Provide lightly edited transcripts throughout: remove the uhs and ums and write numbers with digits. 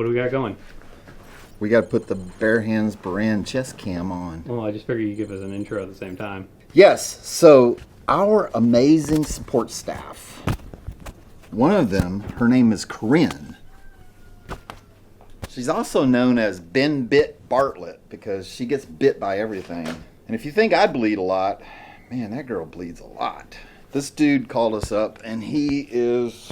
What do we got going? We got to put the Bare Hands Beran chest cam on. Well, I just figured you'd give us an intro at the same time. Yes, so our amazing support staff, one of them, her name is Corinne. She's also known as Ben Bit Bartlett because she gets bit by everything. And if you think I bleed a lot, man, that girl bleeds a lot. This dude called us up and he is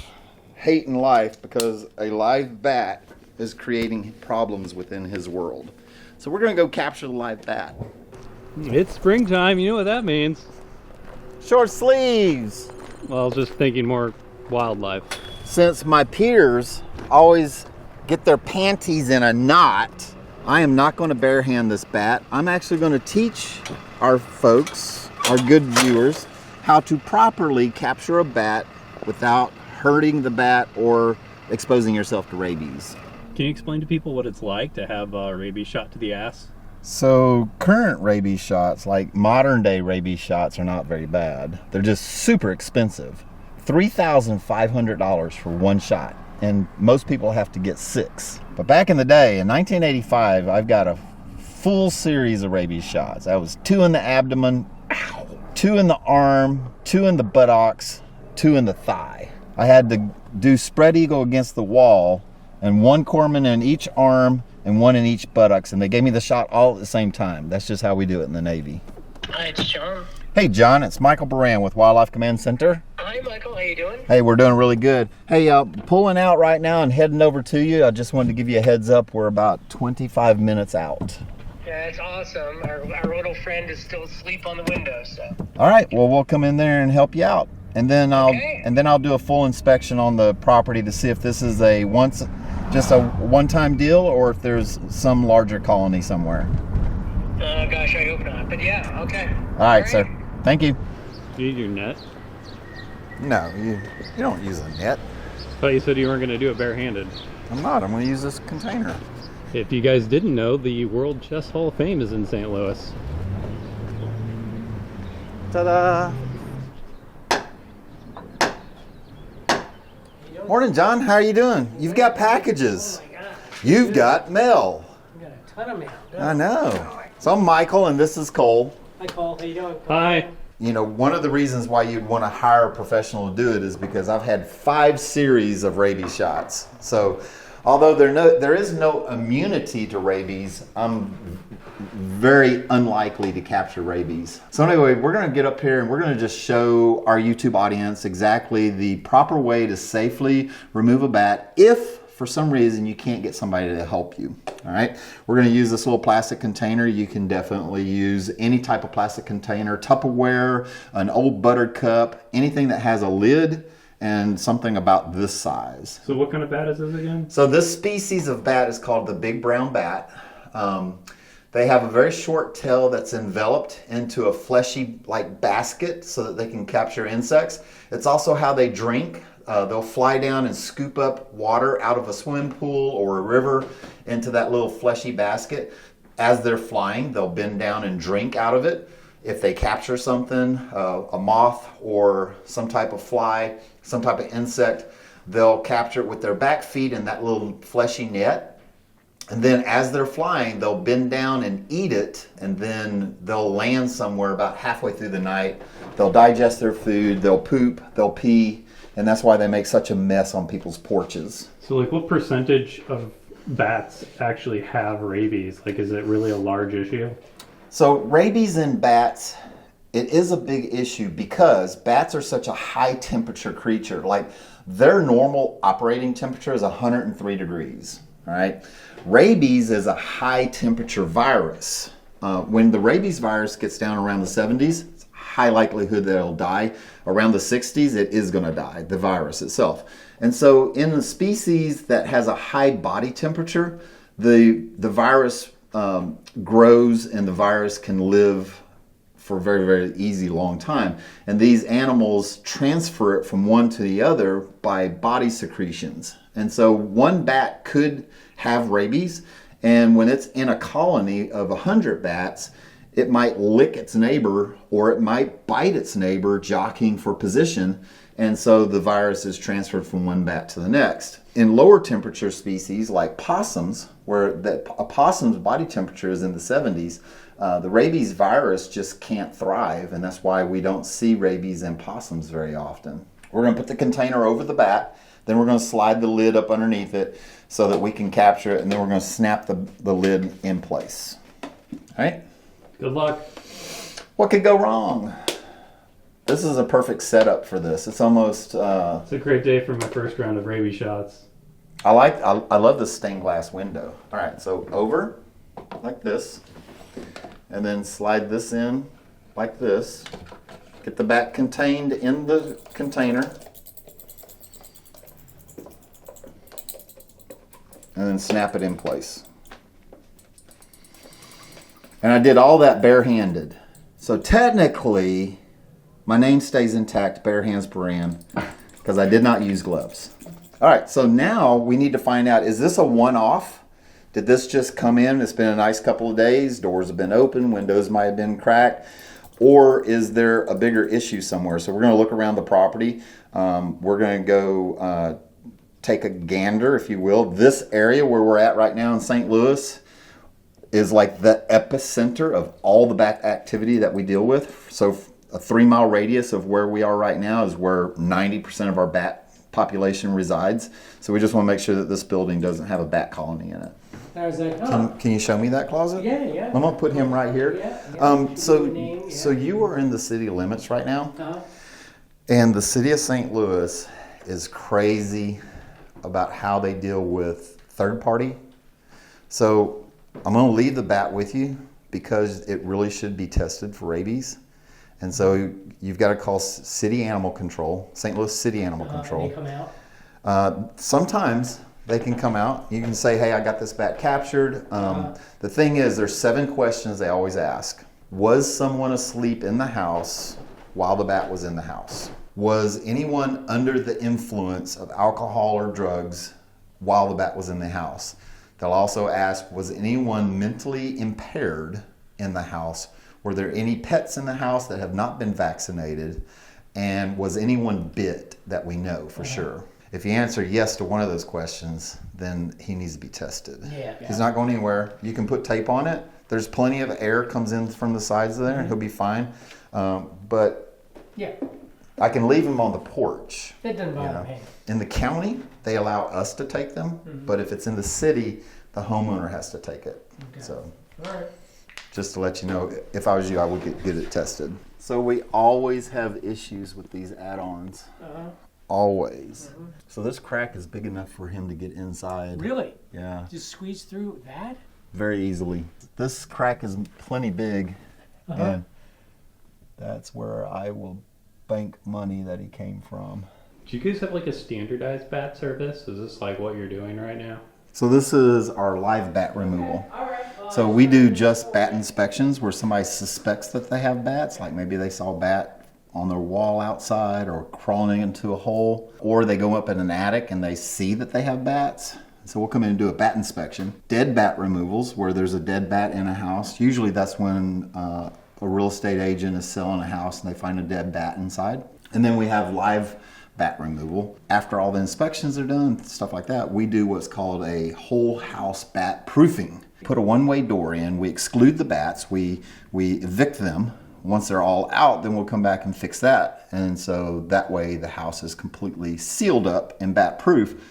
hating life because a live bat is creating problems within his world. So we're gonna go capture the live bat. It's springtime, you know what that means. Short sleeves. Well, I was just thinking more wildlife. Since my peers always get their panties in a knot, I am not going to bare hand this bat. I'm actually going to teach our folks, our good viewers, how to properly capture a bat without hurting the bat or exposing yourself to rabies. Can you explain to people what it's like to have a rabies shot to the ass? So current rabies shots, like modern day rabies shots, are not very bad. They're just super expensive. $3,500 for one shot. And most people have to get 6. But back in the day, in 1985, I've got a full series of rabies shots. That was 2 in the abdomen, 2 in the arm, 2 in the buttocks, 2 in the thigh. I had to do spread eagle against the wall and 1 corpsman in each arm and 1 in each buttocks, and they gave me the shot all at the same time. That's just how we do it in the Navy. Hi, it's John. Hey John, it's Michael Beran with Wildlife Command Center. Hi Michael, how you doing? Hey, we're doing really good. Hey, pulling out right now and heading over to you. I just wanted to give you a heads up. We're about 25 minutes out. Yeah, that's awesome. Our little friend is still asleep on the window, so. All right, well, we'll come in there and help you out. And then I'll do a full inspection on the property to see if this is just a one-time deal or if there's some larger colony somewhere. Oh gosh, I hope not. But yeah, okay. All right, sir. Thank you. Do you use your net? No, you don't use a net. I thought you said you weren't going to do it barehanded. I'm not. I'm going to use this container. If you guys didn't know, the World Chess Hall of Fame is in St. Louis. Ta-da! Morning, John. How are you doing? You've got packages. Oh my God. You've got mail. We got a ton of mail. I know. So I'm Michael, and this is Cole. Hi, Cole. How you doing? Hi. You know, one of the reasons why you'd want to hire a professional to do it is because I've had 5 series of rabies shots. So although there is no immunity to rabies, I'm very unlikely to capture rabies. So anyway, we're going to get up here and we're going to just show our YouTube audience exactly the proper way to safely remove a bat if for some reason you can't get somebody to help you. All right, we're going to use this little plastic container. You can definitely use any type of plastic container, Tupperware, an old buttered cup, anything that has a lid and something about this size. So what kind of bat is this again? So this species of bat is called the big brown bat. They have a very short tail that's enveloped into a fleshy like basket so that they can capture insects. It's also how they drink. They'll fly down and scoop up water out of a swimming pool or a river into that little fleshy basket. As they're flying, they'll bend down and drink out of it. If they capture something, a moth or some type of fly, some type of insect, they'll capture it with their back feet in that little fleshy net. And then as they're flying, they'll bend down and eat it, and then they'll land somewhere about halfway through the night. They'll digest their food, they'll poop, they'll pee, and that's why they make such a mess on people's porches. So like what percentage of bats actually have rabies? Like is it really a large issue? So rabies in bats, it is a big issue because bats are such a high temperature creature. Like their normal operating temperature is 103 degrees, all right? Rabies is a high temperature virus. When the rabies virus gets down around the 70s, it's a high likelihood that it'll die. Around the 60s, it is going to die, the virus itself. And so in the species that has a high body temperature, the virus grows and the virus can live for a very, very easy long time. And these animals transfer it from one to the other by body secretions. And so one bat could have rabies, and when it's in a colony of 100 bats, it might lick its neighbor or it might bite its neighbor jockeying for position, and so the virus is transferred from one bat to the next. In lower temperature species like possums, where a possum's body temperature is in the 70s, the rabies virus just can't thrive, and that's why we don't see rabies in possums very often. We're going to put the container over the bat, then we're going to slide the lid up underneath it so that we can capture it, and then we're going to snap the lid in place. All right? Good luck. What could go wrong? This is a perfect setup for this. It's almost... It's a great day for my first round of rabies shots. I love this stained glass window. All right, so over like this, and then slide this in like this. Get the bat contained in the container, and then snap it in place. And I did all that barehanded. So technically, my name stays intact, Bare Hands Beran, because I did not use gloves. All right, so now we need to find out, is this a one-off? Did this just come in? It's been a nice couple of days. Doors have been open. Windows might have been cracked. Or is there a bigger issue somewhere? So we're going to look around the property. We're going to go take a gander, if you will. This area where we're at right now in St. Louis is like the epicenter of all the bat activity that we deal with. So a 3-mile radius of where we are right now is where 90% of our bat population resides. So we just want to make sure that this building doesn't have a bat colony in it. I was like, oh. Can you show me that closet? Yeah. I'm going to put him right here. Yeah. So you are in the city limits right now. Uh-huh. And the city of St. Louis is crazy about how they deal with third party. So I'm going to leave the bat with you because it really should be tested for rabies. And so you've got to call City Animal Control, St. Louis City Animal Control. They come out? Sometimes they can come out. You can say, hey, I got this bat captured. The thing is, there's 7 questions they always ask. Was someone asleep in the house while the bat was in the house? Was anyone under the influence of alcohol or drugs while the bat was in the house? They'll also ask, was anyone mentally impaired in the house? Were there any pets in the house that have not been vaccinated? And was anyone bit that we know for sure? If you answer yes to one of those questions, then he needs to be tested. Yeah. He's not going anywhere. You can put tape on it. There's plenty of air comes in from the sides there, and he'll be fine. But Yeah. I can leave him on the porch. That doesn't bother me. In the county, they allow us to take them, but if it's in the city, the homeowner has to take it. Okay. So All right. just to let you know, if I was you, I would get it tested. So we always have issues with these add-ons. Uh-huh. Always. So this crack is big enough for him to get inside. Really? Yeah, Just squeeze through that? very easily. This crack is plenty big, and that's where I will bank money that he came from. Do you guys have like a standardized bat service? Is this like what you're doing right now? So this is our live bat removal. So we do just bat inspections where somebody suspects that they have bats, like maybe they saw a bat on their wall outside or crawling into a hole, or they go up in an attic and they see that they have bats. So we'll come in and do a bat inspection. Dead bat removals, where there's a dead bat in a house. Usually that's when a real estate agent is selling a house and they find a dead bat inside. And then we have live bat removal. After all the inspections are done, stuff like that, we do what's called a whole house bat proofing. Put a one-way door in, we exclude the bats, we evict them. Once they're all out, then we'll come back and fix that. And so that way the house is completely sealed up and bat proof.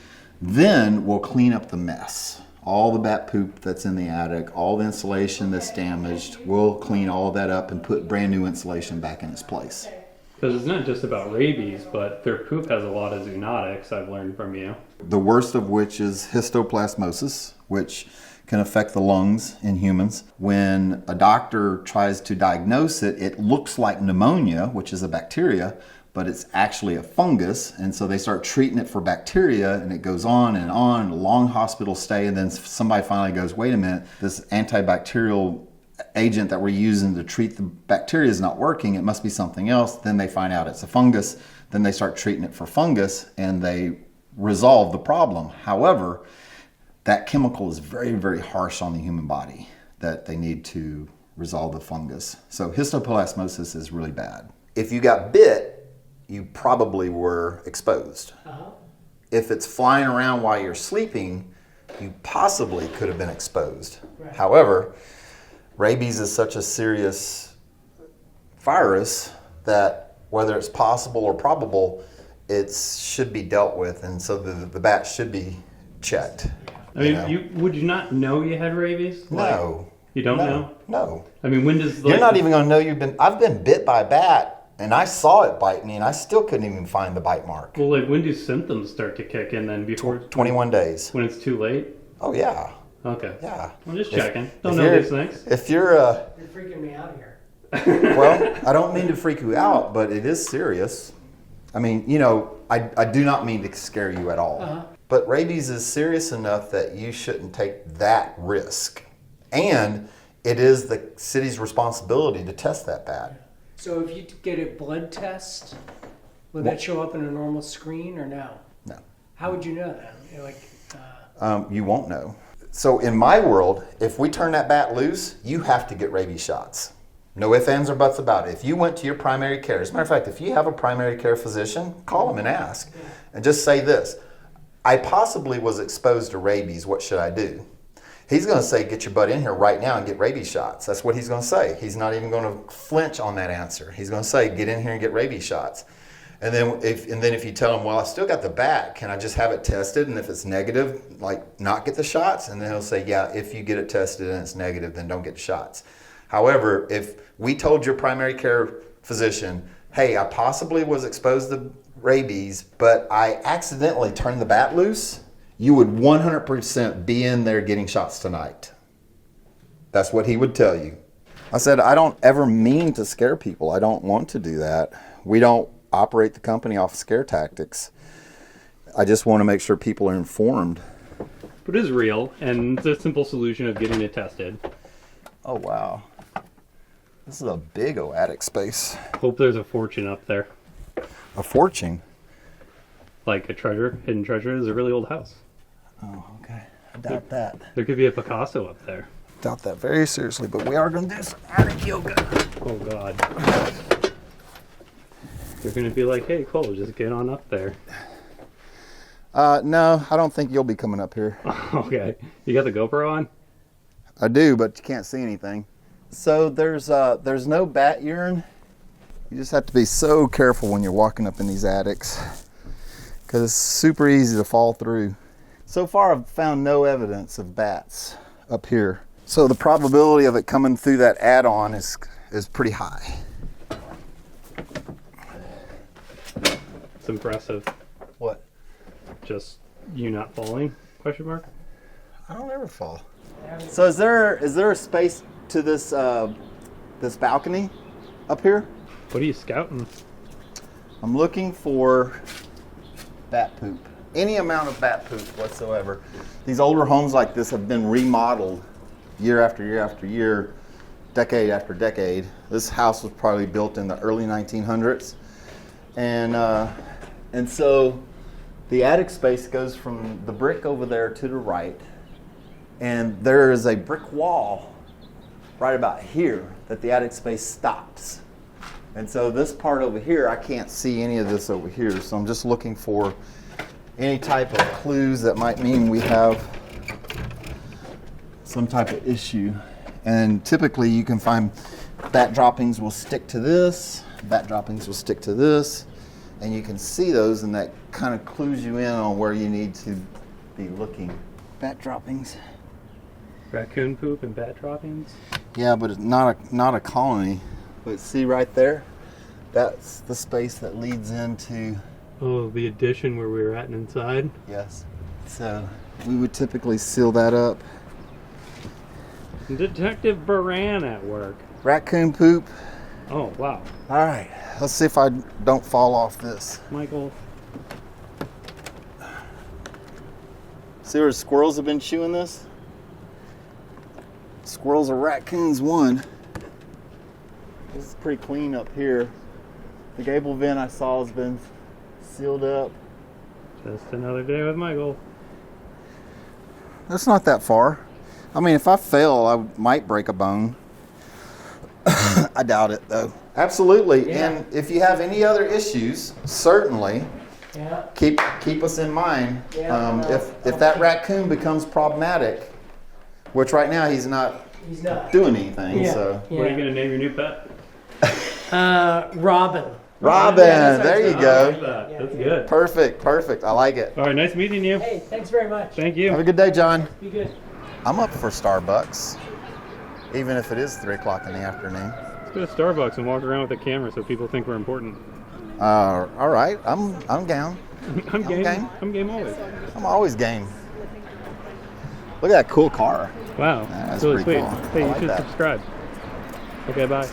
Then we'll clean up the mess. All the bat poop that's in the attic, all the insulation that's damaged, we'll clean all that up and put brand new insulation back in its place. Because it's not just about rabies, but their poop has a lot of zoonotics, I've learned from you. The worst of which is histoplasmosis, which can affect the lungs in humans. When a doctor tries to diagnose it, it looks like pneumonia, which is a bacteria, but it's actually a fungus. And so they start treating it for bacteria, and it goes on, a long hospital stay, and then somebody finally goes, wait a minute, this antibacterial agent that we're using to treat the bacteria is not working, it must be something else. Then they find out it's a fungus, then they start treating it for fungus, and they resolve the problem. However, that chemical is very, very harsh on the human body that they need to resolve the fungus. So histoplasmosis is really bad. If you got bit, you probably were exposed. if it's flying around while you're sleeping, you possibly could have been exposed. Right. However, rabies is such a serious virus that whether it's possible or probable, it should be dealt with, and so the bat should be checked. I mean, would you not know you had rabies? No. You don't know? No. I mean, when does You're not even going to know I've been bit by a bat, and I saw it bite me, and I still couldn't even find the bite mark. Well, like, when do symptoms start to kick in then? Before 21 days. When it's too late? Oh, yeah. Okay. Yeah. I'm just checking. Don't know these things. If you're You're freaking me out here. well, I don't mean to freak you out, but it is serious. I mean, I do not mean to scare you at all. Uh-huh. But rabies is serious enough that you shouldn't take that risk. And it is the city's responsibility to test that bat. So if you get a blood test, would that show up in a normal screen or no? No. How would you know that? You're like, You won't know. So in my world, if we turn that bat loose, you have to get rabies shots. No ifs, ands, or buts about it. If you went to your primary care, as a matter of fact, if you have a primary care physician, call them and ask. And just say this: I possibly was exposed to rabies, what should I do? He's going to say, get your butt in here right now and get rabies shots. That's what he's going to say. He's not even going to flinch on that answer. He's going to say, get in here and get rabies shots. And then if you tell him, well, I still got the bat, can I just have it tested? And if it's negative, like, not get the shots? And then he'll say, yeah, if you get it tested and it's negative, then don't get the shots. However, if we told your primary care physician, hey, I possibly was exposed to rabies, but I accidentally turned the bat loose, you would 100% be in there getting shots tonight. That's what he would tell you. I said, I don't ever mean to scare people. I don't want to do that. We don't operate the company off scare tactics. I just want to make sure people are informed. But it is real, and it's a simple solution of getting it tested. Oh, wow. This is a big old attic space. Hope there's a fortune up there. A fortune? Like a treasure, hidden treasure is a really old house. Oh, okay. I doubt that. There could be a Picasso up there. Doubt that very seriously, but we are going to do some attic yoga. Oh, God. You're going to be like, hey, Cole, just get on up there. No, I don't think you'll be coming up here. Okay. You got the GoPro on? I do, but you can't see anything. So there's no bat urine. You just have to be so careful when you're walking up in these attics because it's super easy to fall through. So far, I've found no evidence of bats up here. So the probability of it coming through that add-on is pretty high. It's impressive. What? Just you not falling? Question mark. I don't ever fall. So is there a space to this this balcony up here? What are you scouting? I'm looking for bat poop. Any amount of bat poop whatsoever. These older homes like this have been remodeled year after year after year, decade after decade. This house was probably built in the early 1900s. And so the attic space goes from the brick over there to the right. And there is a brick wall right about here that the attic space stops. And so this part over here, I can't see any of this over here. So I'm just looking for any type of clues that might mean we have some type of issue. And typically you can find bat droppings will stick to this, bat droppings will stick to this, and you can see those, and that kind of clues you in on where you need to be looking. Bat droppings. Raccoon poop and bat droppings? Yeah, but it's not a colony. But see right there? That's the space that leads into... Oh, the addition where we were at and inside? Yes. So we would typically seal that up. Detective Beran at work. Raccoon poop. Oh, wow. All right. Let's see if I don't fall off this. Michael. See where squirrels have been chewing this? Squirrels or raccoons won. This is pretty clean up here. The gable vent I saw has been sealed up. Just another day with Michael. That's not that far. I mean, if I fell, I might break a bone. I doubt it, though. Absolutely. Yeah. And if you have any other issues, certainly Yeah. keep us in mind. Yeah, If that raccoon becomes problematic, which right now he's not He's not. doing anything. Yeah. So What are you gonna name your new pet? Robin. Robin, Yeah, that there you sounds I like go. that. Yeah, That's yeah. good. Perfect. I like it. All right, nice meeting you. Hey, thanks very much. Thank you. Have a good day, John. Be good. I'm up for Starbucks, even if it is 3 o'clock in the afternoon. Let's go to Starbucks and walk around with a camera so people think we're important. All right, I'm down. I'm game. game. I'm game always. I'm always game. Look at that cool car. Wow, That's that's really pretty sweet. cool. Hey, I you like should that. subscribe. Okay, bye.